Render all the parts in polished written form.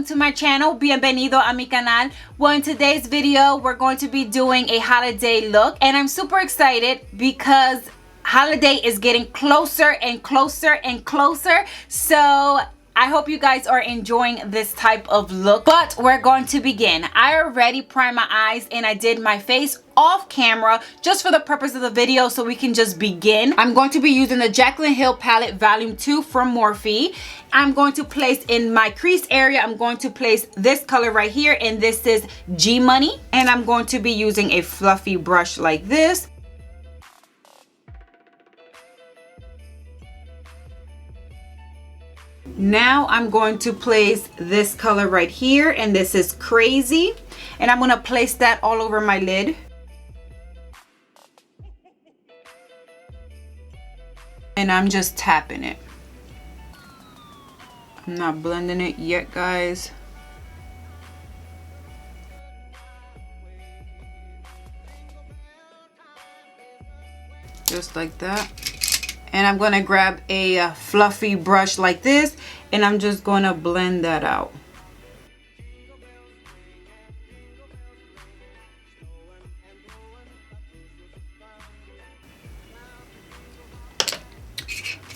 to my channel. Bienvenido a mi canal. Well, in today's video, we're going to be doing a holiday look, and I'm super excited because holiday is getting closer and closer and closer. So I hope you guys are enjoying this type of look, but we're going to begin. I already primed my eyes and I did my face off camera just for the purpose of the video, so we can just begin. I'm going to be using the Jaclyn Hill palette volume 2 from Morphe. I'm going to place in my crease area, I'm going to place this color right here, and this is G Money, and I'm going to be using a fluffy brush like this. Now I'm going to place this color right here, and this is Crazy, and I'm going to place that all over my lid. And I'm just tapping it. I'm not blending it yet, guys. Just like that. And I'm going to grab a fluffy brush like this, and I'm just going to blend that out.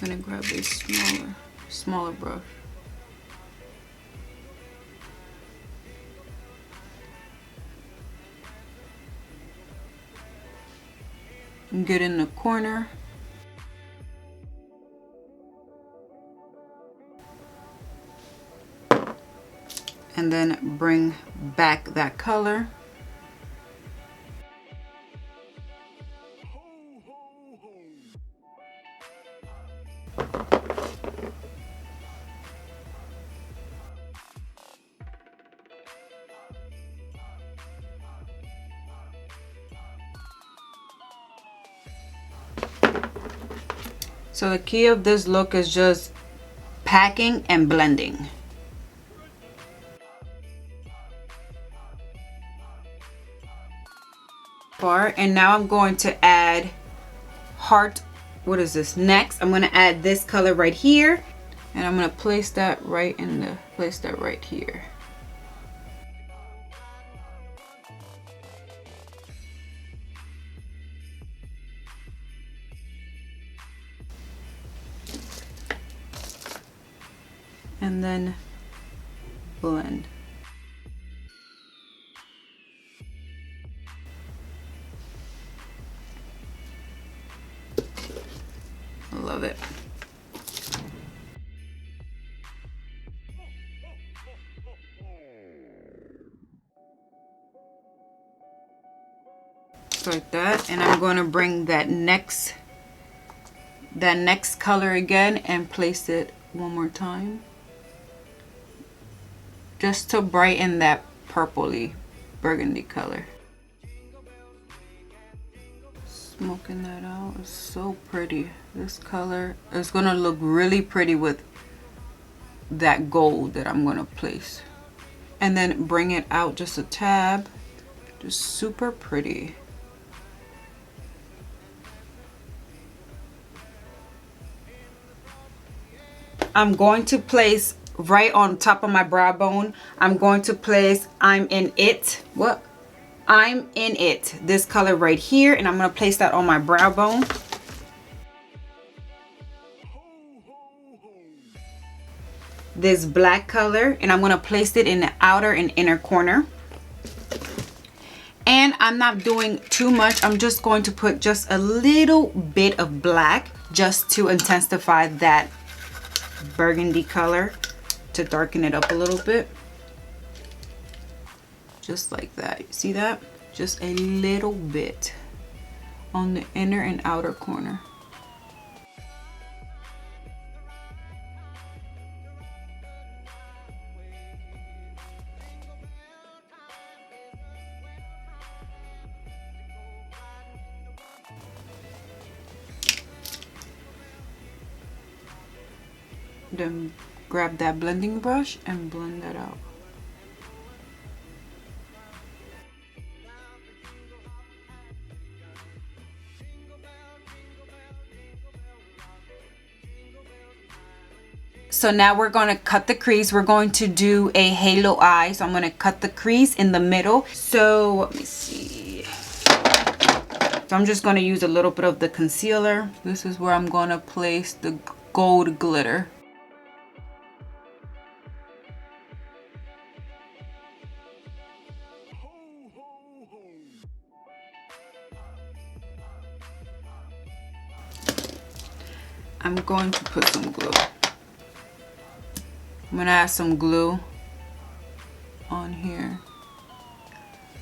I'm going to grab a smaller brush. And get in the corner. And then bring back that color. So the key of this look is just packing and blending. And now I'm going to add heart. What is this? Next, I'm going to add this color right here, and I'm going to place that right here. And then blend. Love it. Like that, and I'm going to bring that next color again and place it one more time, just to brighten that purpley burgundy color. Smoking that out is so pretty. This color is gonna look really pretty with that gold that I'm gonna place, and then bring it out just a tad. Just super pretty. I'm going to place right on top of my brow bone, I'm going to place I'm in It. What? I'm in It. This color right here, and I'm going to place that on my brow bone. This black color, and I'm going to place it in the outer and inner corner. And I'm not doing too much. I'm just going to put just a little bit of black just to intensify that burgundy color, to darken it up a little bit. Just like that. You see that? Just a little bit on the inner and outer corner. Then grab that blending brush and blend that out. So now we're going to cut the crease. We're going to do a halo eye. So I'm going to cut the crease in the middle. So let me see. So I'm just going to use a little bit of the concealer. This is where I'm going to place the gold glitter. I'm going to put some glue. I'm gonna add some glue on here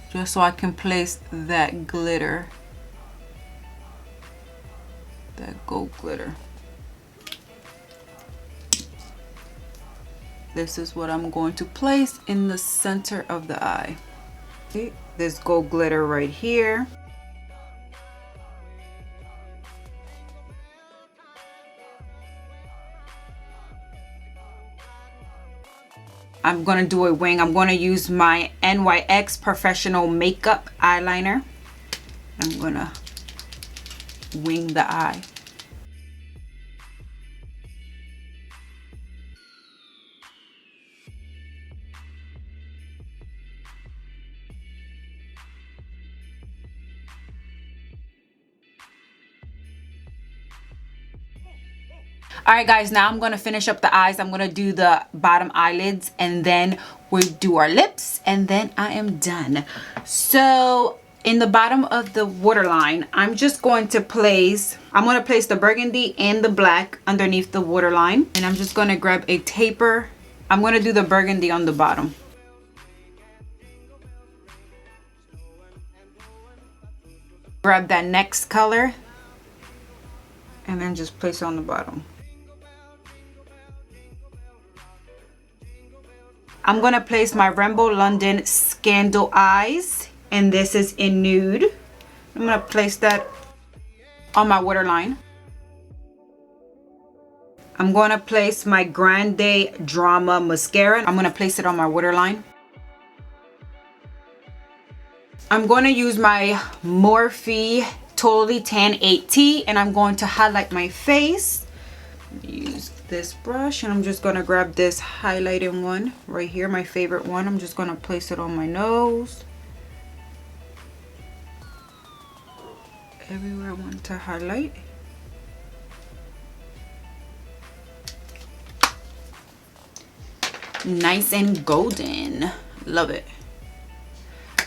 just so I can place that glitter, that gold glitter. This is what I'm going to place in the center of the eye. See, this gold glitter right here. I'm going to do a wing. I'm going to use my NYX Professional Makeup Eyeliner. I'm going to wing the eye. Alright guys, now I'm going to finish up the eyes. I'm going to do the bottom eyelids and then we do our lips and then I am done. So in the bottom of the waterline, I'm going to place the burgundy and the black underneath the waterline. And I'm just going to grab a taper. I'm going to do the burgundy on the bottom. Grab that next color and then just place it on the bottom. I'm going to place my Rainbow London Scandal Eyes, and this is in nude. I'm going to place that on my waterline. I'm going to place my Grande Drama Mascara. I'm going to place it on my waterline. I'm going to use my Morphe Totally Tan 8T, and I'm going to highlight my face. Use this brush and I'm just going to grab this highlighting one right here, my favorite one. I'm just going to place it on my nose. Everywhere I want to highlight. Nice and golden. Love it.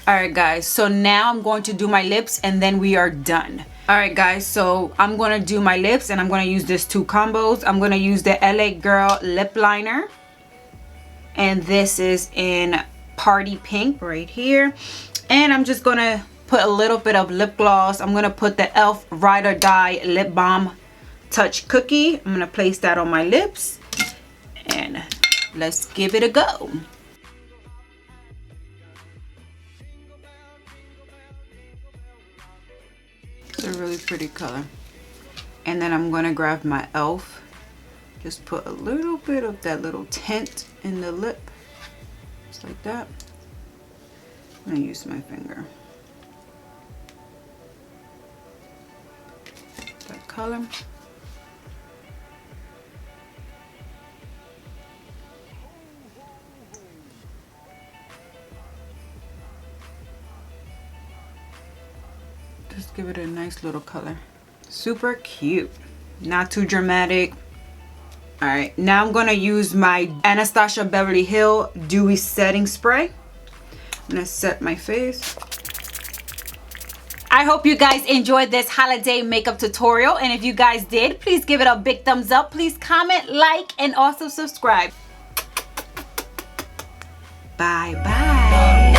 Alright guys, so now I'm going to do my lips and then we are done. Alright guys, so I'm going to do my lips and I'm going to use this two combos. I'm going to use the LA Girl lip liner. And this is in Party Pink right here. And I'm just going to put a little bit of lip gloss. I'm going to put the e.l.f. Ride or Die Lip Balm Touch Cookie. I'm going to place that on my lips. And let's give it a go. It's a really pretty color. And then I'm going to grab my e.l.f. Just put a little bit of that little tint in the lip. Just like that. I'm going to use my finger. That color. Just give it a nice little color. Super cute. Not too dramatic. Alright, now I'm going to use my Anastasia Beverly Hill Dewy Setting Spray. I'm going to set my face. I hope you guys enjoyed this holiday makeup tutorial. And if you guys did, please give it a big thumbs up. Please comment, like, and also subscribe. Bye bye.